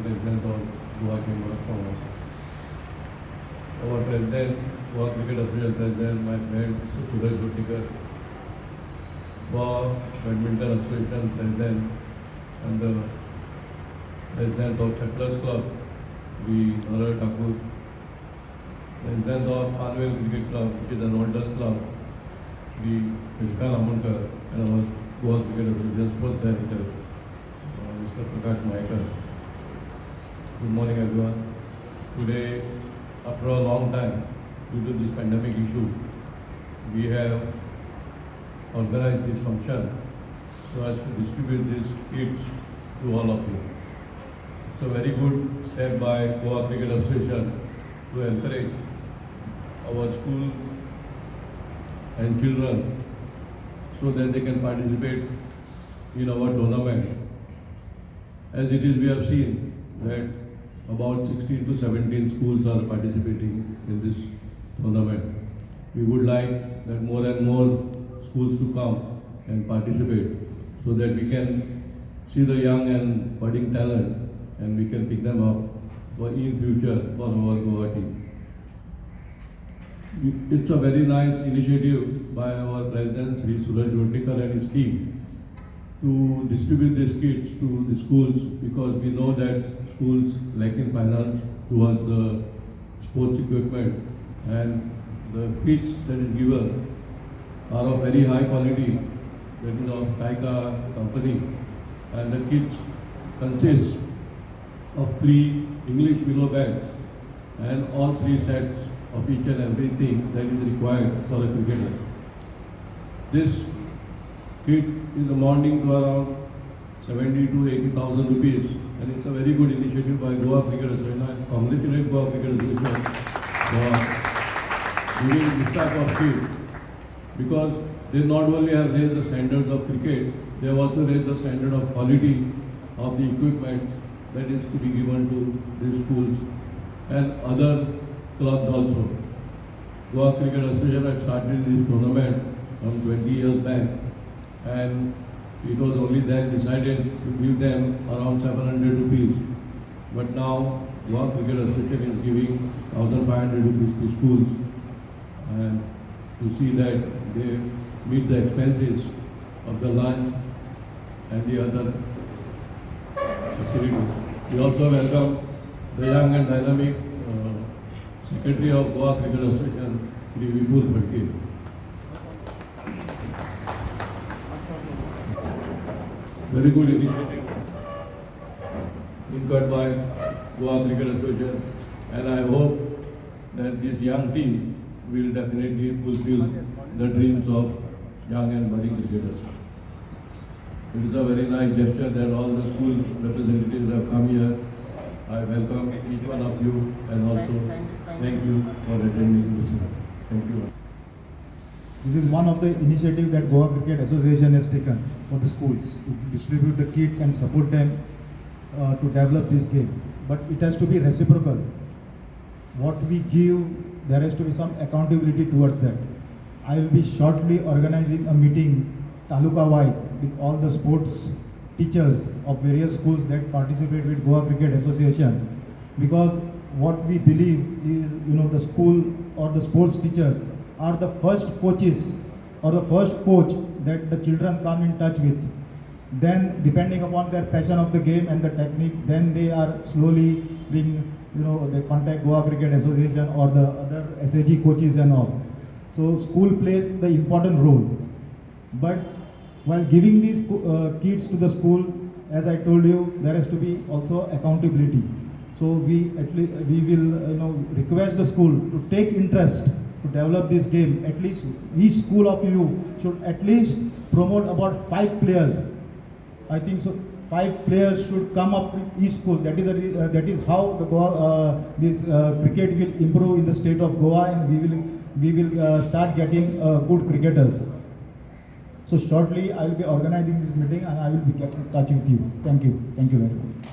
President of Goa Chamber of Commerce. Our President, Goa Cricket Association President, my friend Suraj Jotikar, Goa Badminton Association President, and the President of Settlers Club, the Narar Thakur, President of Panvel Cricket Club, which is an oldest club, the Krishna Amonkar, and our Goa Cricket Association Sports Director, Mr. Prakash Maikar. Good morning, everyone. Today, after a long time, due to this pandemic issue, we have organized this function so as to distribute these kits to all of you. It's a very good step by Goa Cricket Association to encourage our school and children so that they can participate in our tournament. As it is, we have seen that about 16 to 17 schools are participating in this tournament. We would like that more and more schools to come and participate so that we can see the young and budding talent and we can pick them up for in future for our Goa team. It's a very nice initiative by our President Sri Suraj Jotikar and his team to distribute these kits to the schools, because we know that schools lack in finance towards the sports equipment, and the kits that is given are of very high quality, that is of Taika company, and the kits consist of 3 English willow bags and all 3 sets of each and everything that is required for a cricketer. This kit is amounting to around 70 to 80,000 rupees, and it's a very good initiative by Goa Cricket Association. I congratulate Goa Cricket Association for giving this type of kit, because they not only have raised the standards of cricket, they have also raised the standard of quality of the equipment that is to be given to these schools and other clubs also. Goa Cricket Association had started this tournament some 20 years back, and it was only then decided to give them around 700 rupees. But now Goa Cricket Association is giving 1,500 rupees to schools, and to see that they meet the expenses of the lunch and the other facilities. We also welcome the young and dynamic Secretary of Goa Cricket Association, Shri Vipul Phadke. Very good initiative incurred by Goa Cricket Association, and I hope that this young team will definitely fulfill the dreams of young and budding cricketers. It is a very nice gesture that all the school representatives have come here. I welcome each one of you, and also thank you for attending this. Thank you. This is one of the initiatives that Goa Cricket Association has taken for the schools to distribute the kits and support them to develop this game. But it has to be reciprocal. What we give, there has to be some accountability towards that. I will be shortly organizing a meeting taluka-wise with all the sports teachers of various schools that participate with Goa Cricket Association, because what we believe is, the school or the sports teachers are the first coaches or the first coach that the children come in touch with. Then, depending upon their passion of the game and the technique, then they are slowly being, they contact Goa Cricket Association or the other SAG coaches and all. So school plays the important role. But while giving these kits to the school, as I told you, there has to be also accountability. So we will request the school to take interest to develop this game. At least each school of you should at least promote about 5 players. I think so. 5 players should come up with each school. That is how the this cricket will improve in the state of Goa, and we will start getting good cricketers. So shortly I will be organizing this meeting, and I will be getting in touch with you. Thank you. Thank you very much.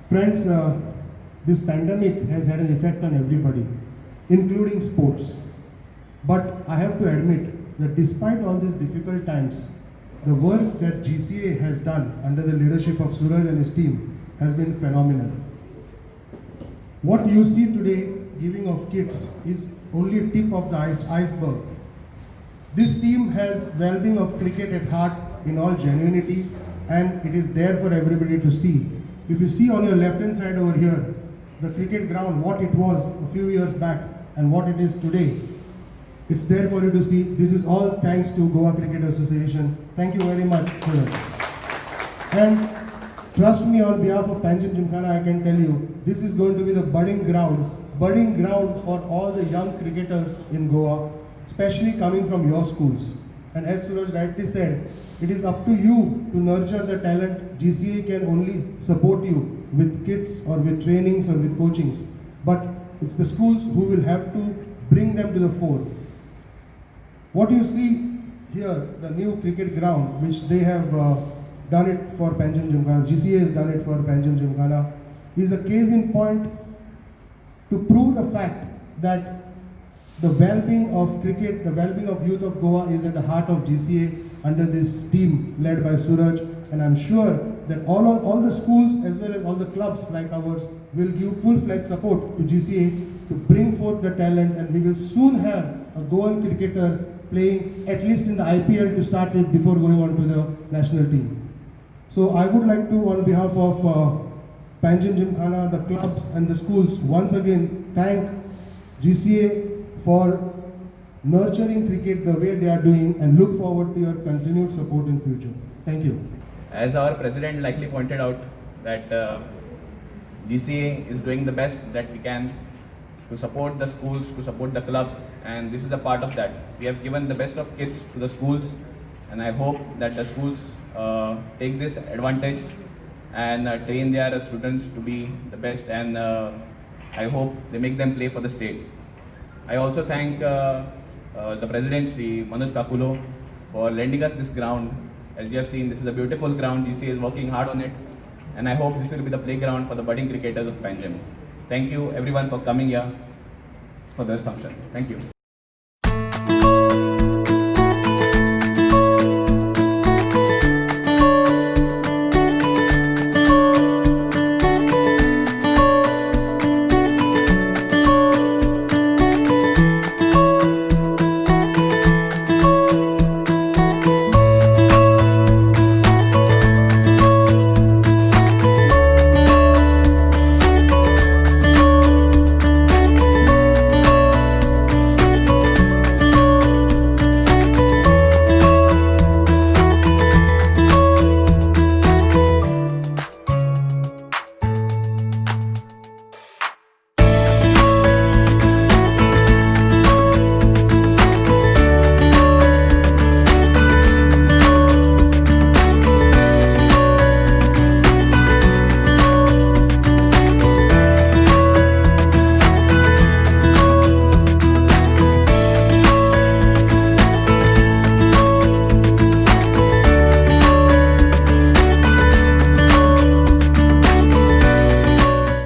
Friends, this pandemic has had an effect on everybody, including sports. But I have to admit that despite all these difficult times, the work that GCA has done under the leadership of Suraj and his team has been phenomenal. What you see today, giving of kits, is only tip of the iceberg. This team has well-being of cricket at heart in all genuinity, and it is there for everybody to see. If you see on your left-hand side over here, the cricket ground, what it was a few years back and what it is today, it's there for you to see. This is all thanks to Goa Cricket Association. Thank you very much for that. And trust me, on behalf of Panjim Gymkhana, I can tell you, this is going to be the budding ground for all the young cricketers in Goa, especially coming from your schools. And as Suraj rightly said, it is up to you to nurture the talent. GCA can only support you with kits or with trainings or with coachings. But it's the schools who will have to bring them to the fore. What you see here, the new cricket ground, which they have done it for Panjim Gymkhana, GCA has done it for Panjim Gymkhana, is a case in point to prove the fact that the well-being of cricket, the well-being of youth of Goa is at the heart of GCA under this team led by Suraj. And I'm sure that all the schools as well as all the clubs like ours will give full-fledged support to GCA to bring forth the talent, and we will soon have a Goan cricketer playing at least in the IPL to start with before going on to the national team. So I would like to, on behalf of Panjim Gymkhana, the clubs and the schools, once again thank GCA for nurturing cricket the way they are doing, and look forward to your continued support in future. Thank you. As our president likely pointed out, that GCA is doing the best that we can to support the schools, to support the clubs, and this is a part of that. We have given the best of kits to the schools, and I hope that the schools take this advantage and train their students to be the best, and I hope they make them play for the state. I also thank the President, Shri Manoj Kakulo, for lending us this ground. As you have seen, this is a beautiful ground. GCA is working hard on it, and I hope this will be the playground for the budding cricketers of Panjim. Thank you everyone for coming here for this function. Thank you.